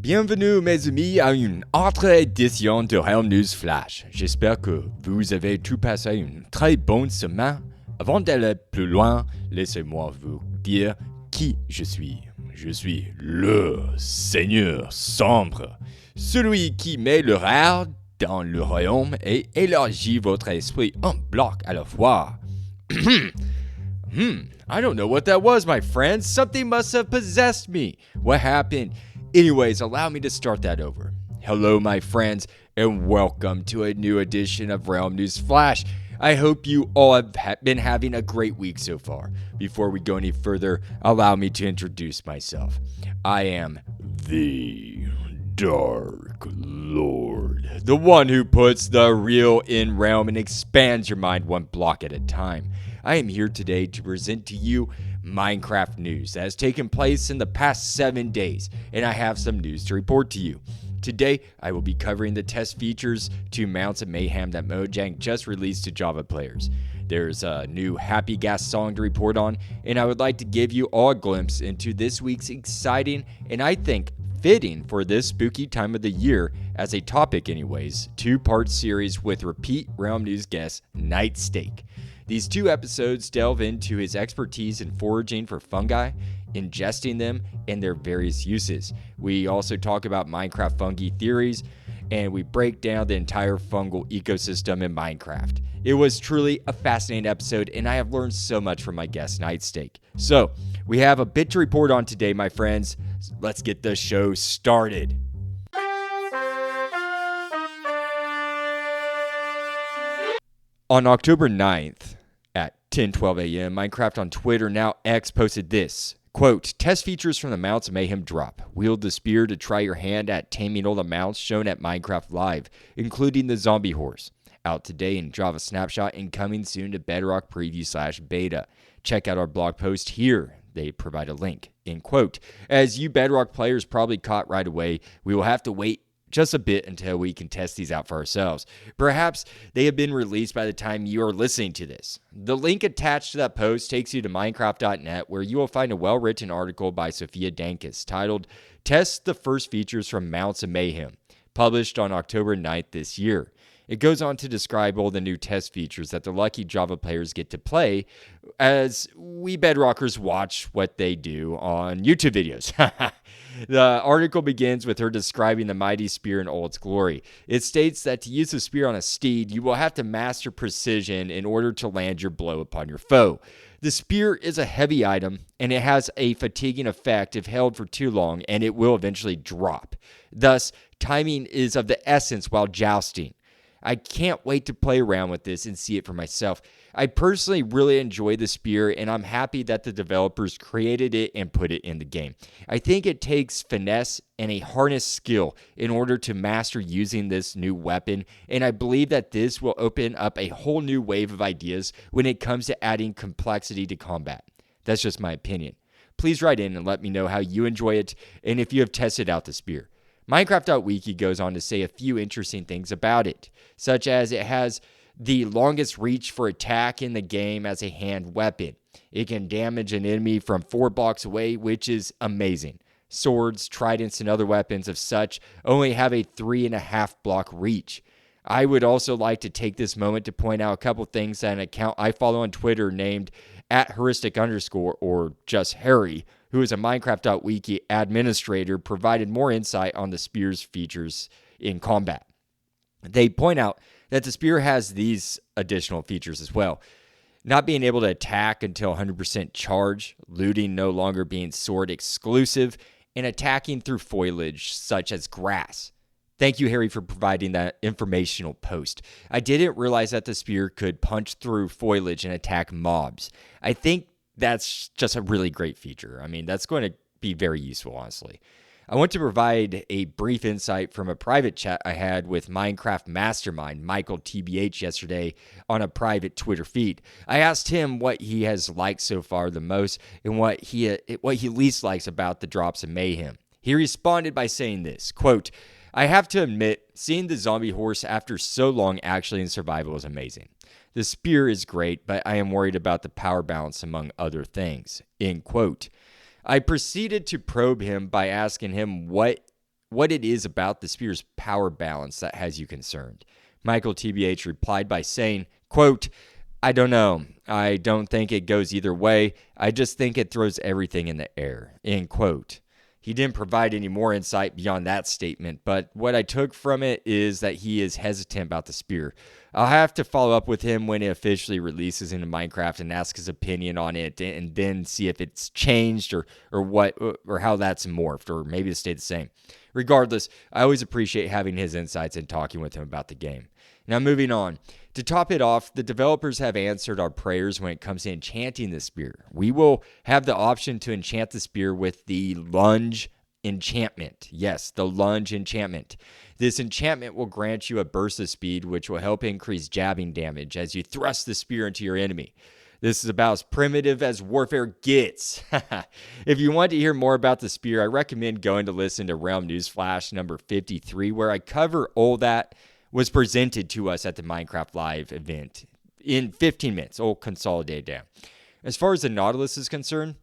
Bienvenue mes amis à une autre édition de Realm News Flash. J'espère que vous avez tout passé une très bonne semaine. Avant d'aller plus loin, laissez-moi vous dire qui je suis. Je suis le Seigneur sombre, celui qui met le rare dans le royaume et élargit votre esprit un bloc à la fois. I don't know what that was, my friends. Something must have possessed me. What happened? Anyways, allow me to start that over. Hello, my friends, and welcome to a new edition of Realm News Flash. I hope you all have been having a great week so far. Before we go any further, allow me to introduce myself. I am the Dark Lord, the one who puts the real in Realm and expands your mind one block at a time. I am here today to present to you Minecraft news that has taken place in the past 7 days, and I have some news to report to you. Today, I will be covering the test features to Mounts of Mayhem that Mojang just released to Java players. There's a new Happy Ghast song to report on, and I would like to give you all a glimpse into this week's exciting, and I think fitting for this spooky time of the year as a topic anyways, 2-part series with repeat Realm News guest NightSteak. These 2 episodes delve into his expertise in foraging for fungi, ingesting them, and their various uses. We also talk about Minecraft fungi theories, and we break down the entire fungal ecosystem in Minecraft. It was truly a fascinating episode, and I have learned so much from my guest NightSteak. So, we have a bit to report on today, my friends. Let's get the show started. On October 9th, at 10:12 a.m., Minecraft on Twitter, now X, posted this. Quote, test features from the Mounts of Mayhem drop. Wield the spear to try your hand at taming all the mounts shown at Minecraft Live, including the zombie horse. Out today in Java Snapshot and coming soon to Bedrock Preview/Beta. Check out our blog post here. They provide a link. End quote. As you Bedrock players probably caught right away, we will have to wait just a bit until we can test these out for ourselves. Perhaps they have been released by the time you are listening to this. The link attached to that post takes you to minecraft.net, where you will find a well-written article by Sophia Dankus titled Test the First Features from Mounts of Mayhem, published on October 9th this year. It goes on to describe all the new test features that the lucky Java players get to play as we Bedrockers watch what they do on YouTube videos. The article begins with her describing the mighty spear in all its glory. It states that to use the spear on a steed, you will have to master precision in order to land your blow upon your foe. The spear is a heavy item, and it has a fatiguing effect if held for too long, and it will eventually drop. Thus, timing is of the essence while jousting. I can't wait to play around with this and see it for myself. I personally really enjoy the spear, and I'm happy that the developers created it and put it in the game. I think it takes finesse and a harness skill in order to master using this new weapon, and I believe that this will open up a whole new wave of ideas when it comes to adding complexity to combat. That's just my opinion. Please write in and let me know how you enjoy it and if you have tested out the spear. Minecraft.wiki goes on to say a few interesting things about it, such as it has the longest reach for attack in the game as a hand weapon. It can damage an enemy from 4 blocks away, which is amazing. Swords, tridents, and other weapons of such only have a 3.5 block reach. I would also like to take this moment to point out a couple things that an account I follow on Twitter named @heuristic_ or just Harry, who is a Minecraft.wiki administrator, provided more insight on the spear's features in combat. They point out that the spear has these additional features as well. Not being able to attack until 100% charge, looting no longer being sword exclusive, and attacking through foliage such as grass. Thank you, Harry, for providing that informational post. I didn't realize that the spear could punch through foliage and attack mobs. I think that's just a really great feature. I mean, that's going to be very useful, honestly. I want to provide a brief insight from a private chat I had with Minecraft Mastermind, MichealTBH, yesterday on a private Twitter feed. I asked him what he has liked so far the most and what he least likes about the drops of Mayhem. He responded by saying this, quote, I have to admit, seeing the zombie horse after so long actually in survival is amazing. The spear is great, but I am worried about the power balance among other things. End quote. I proceeded to probe him by asking him what what it is about the spear's power balance that has you concerned. MichealTBH replied by saying, quote, I don't know. I don't think it goes either way. I just think it throws everything in the air, end quote. He didn't provide any more insight beyond that statement, but what I took from it is that he is hesitant about the spear. I'll have to follow up with him when it officially releases into Minecraft and ask his opinion on it, and then see if it's changed or how that's morphed, or maybe it stayed the same. Regardless, I always appreciate having his insights and talking with him about the game. Now, moving on. To top it off, the developers have answered our prayers when it comes to enchanting the spear. We will have the option to enchant the spear with the Lunge enchantment. Yes, the Lunge enchantment. This enchantment will grant you a burst of speed, which will help increase jabbing damage as you thrust the spear into your enemy. This is about as primitive as warfare gets. If you want to hear more about the spear, I recommend going to listen to Realm News Flash number 53, where I cover all that was presented to us at the Minecraft Live event in 15 minutes, all consolidated down. As far as the Nautilus is concerned,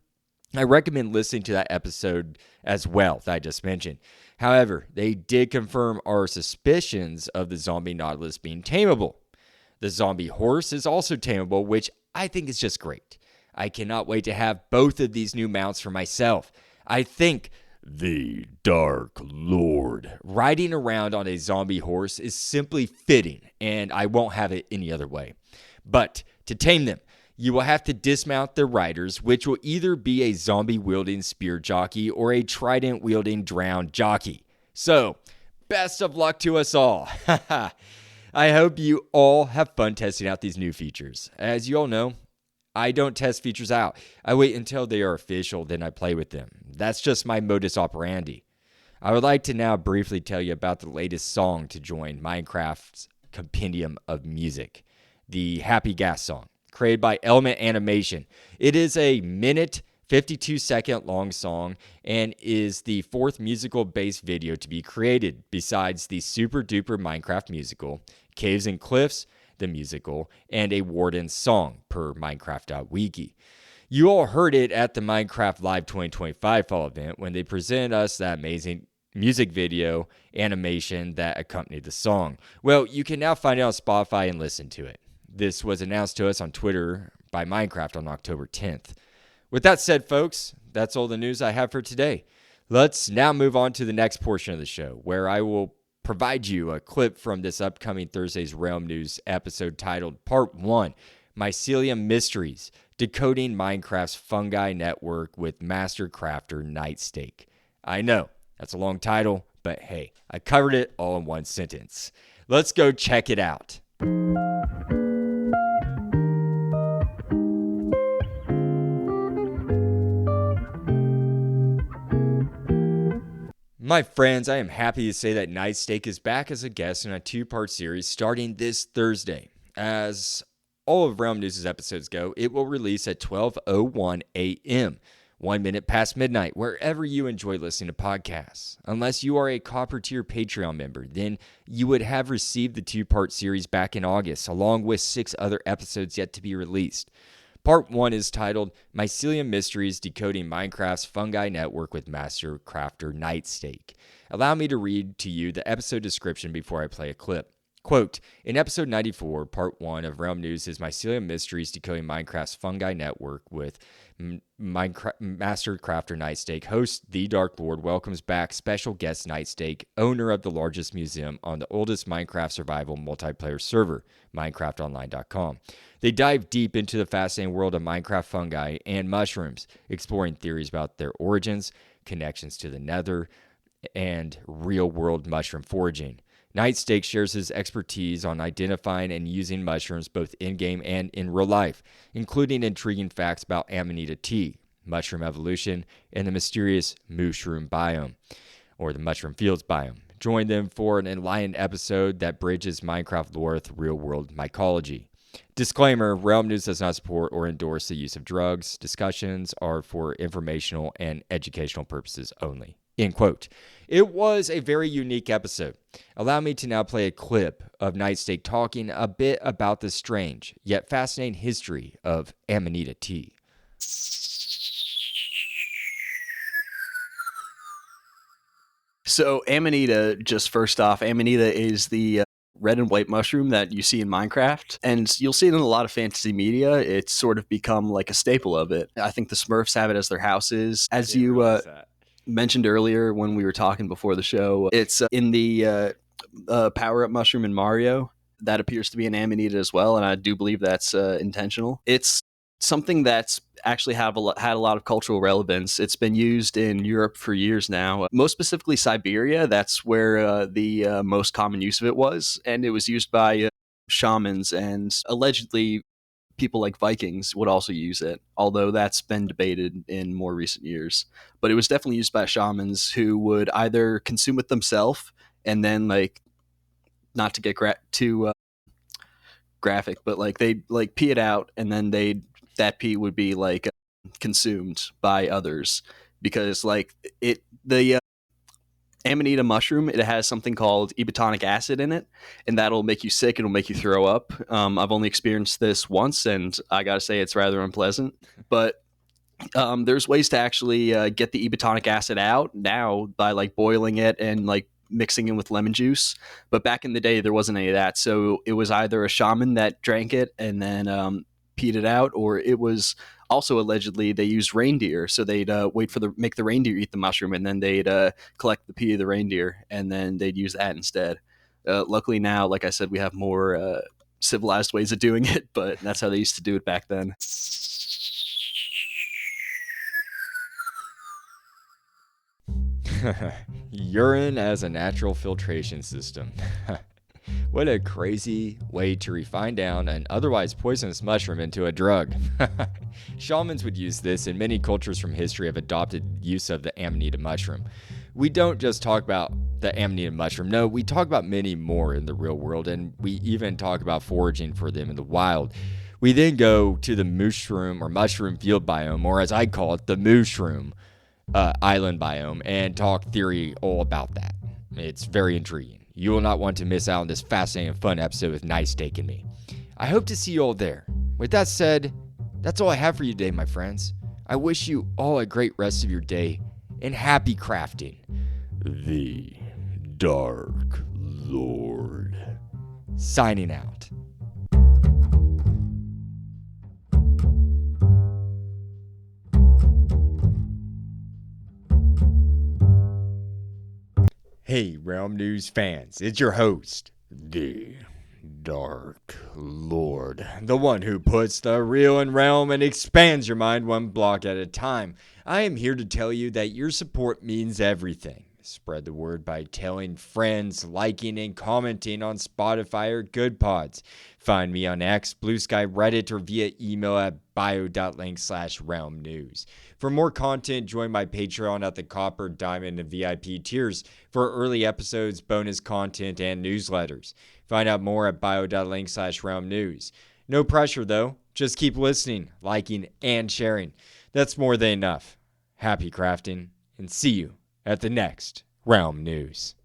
I recommend listening to that episode as well that I just mentioned. However, they did confirm our suspicions of the zombie Nautilus being tameable. The zombie horse is also tameable, which I think is just great. I cannot wait to have both of these new mounts for myself. I think the Dark Lord riding around on a zombie horse is simply fitting, and I won't have it any other way. But to tame them, you will have to dismount their riders, which will either be a zombie-wielding spear jockey or a trident-wielding drowned jockey. So, best of luck to us all. I hope you all have fun testing out these new features. As you all know, I don't test features out. I wait until they are official, then I play with them. That's just my modus operandi. I would like to now briefly tell you about the latest song to join Minecraft's compendium of music, the Happy Ghast song, created by Element Animation. It is a minute, 52-second long song and is the fourth musical-based video to be created, besides the super duper Minecraft musical, Caves and Cliffs, the musical, and a Warden song, per minecraft.wiki. You all heard it at the Minecraft Live 2025 fall event when they presented us that amazing music video animation that accompanied the song. Well, you can now find it on Spotify and listen to it. This was announced to us on Twitter by Minecraft on October 10th. With that said, folks, that's all the news I have for today. Let's now move on to the next portion of the show, where I will provide you a clip from this upcoming Thursday's Realm News episode titled Part 1, Mycelium Mysteries, Decoding Minecraft's Fungi Network with Master Crafter NightSteak. I know, that's a long title, but hey, I covered it all in one sentence. Let's go check it out. My friends, I am happy to say that NightSteak is back as a guest in a two-part series starting this Thursday. As all of Realm News' episodes go, it will release at 12:01 a.m., 1 minute past midnight, wherever you enjoy listening to podcasts. Unless you are a copper tier Patreon member, then you would have received the two-part series back in August, along with 6 other episodes yet to be released. Part 1 is titled Mycelium Mysteries, Decoding Minecraft's Fungi Network with Master Crafter NightSteak. Allow me to read to you the episode description before I play a clip. Quote, in episode 94, part 1 of Realm News is Mycelium Mysteries, Decoding Minecraft's Fungi Network with Master Crafter NightSteak. Host The Dark Lord welcomes back special guest NightSteak, owner of the largest museum on the oldest Minecraft survival multiplayer server, minecraftonline.com. They dive deep into the fascinating world of Minecraft fungi and mushrooms, exploring theories about their origins, connections to the nether, and real-world mushroom foraging. NightSteak shares his expertise on identifying and using mushrooms both in-game and in real life, including intriguing facts about Amanita tea, mushroom evolution, and the mysterious Mooshroom biome, or the Mushroom Fields biome. Join them for an enlightened episode that bridges Minecraft lore with real-world mycology. Disclaimer, Realm News does not support or endorse the use of drugs. Discussions are for informational and educational purposes only. End quote. It was a very unique episode. Allow me to now play a clip of NightSteak talking a bit about the strange yet fascinating history of Amanita tea. So Amanita, just first off, Amanita is the red and white mushroom that you see in Minecraft, and you'll see it in a lot of fantasy media. It's sort of become like a staple of it. I think the Smurfs have it as their houses. As you mentioned earlier when we were talking before the show, it's in the power-up mushroom in Mario. That appears to be an Amanita as well, and I do believe that's intentional. It's something that's actually had a lot of cultural relevance. It's been used in Europe for years now, most specifically Siberia. That's where the most common use of it was, and it was used by shamans, and allegedly people like Vikings would also use it, although that's been debated in more recent years. But it was definitely used by shamans who would either consume it themselves and then, like, not to get too graphic, but like they'd like pee it out, and then that pee would be like consumed by others, because like the Amanita mushroom, it has something called ebotonic acid in it, and that'll make you sick. It'll make you throw up. I've only experienced this once, and I gotta say it's rather unpleasant. But there's ways to actually get the ebotonic acid out now by like boiling it and like mixing it with lemon juice. But back in the day, there wasn't any of that. So it was either a shaman that drank it and then peed it out, or it was also allegedly they used reindeer. So they'd make the reindeer eat the mushroom, and then they'd collect the pee of the reindeer, and then they'd use that instead. Luckily now, like I said, we have more civilized ways of doing it, but that's how they used to do it back then. Urine as a natural filtration system. What a crazy way to refine down an otherwise poisonous mushroom into a drug. Shamans would use this, and many cultures from history have adopted use of the Amanita mushroom. We don't just talk about the Amanita mushroom. No, we talk about many more in the real world, and we even talk about foraging for them in the wild. We then go to the Mooshroom or mushroom field biome, or as I call it, the Mooshroom island biome, and talk theory all about that. It's very intriguing. You will not want to miss out on this fascinating and fun episode with NightSteak and me. I hope to see you all there. With that said, that's all I have for you today, my friends. I wish you all a great rest of your day, and happy crafting. The Dark Lord. Signing out. Hey, Realm News fans, it's your host, the Dark Lord, the one who puts the real in Realm and expands your mind one block at a time. I am here to tell you that your support means everything. Spread the word by telling friends, liking, and commenting on Spotify or Good Pods. Find me on X, Blue Sky, Reddit, or via email at bio.link/realm news. For more content, join my Patreon at the Copper, Diamond, and VIP tiers for early episodes, bonus content, and newsletters. Find out more at bio.link/realm news. No pressure, though. Just keep listening, liking, and sharing. That's more than enough. Happy crafting, and see you at the next Realm News.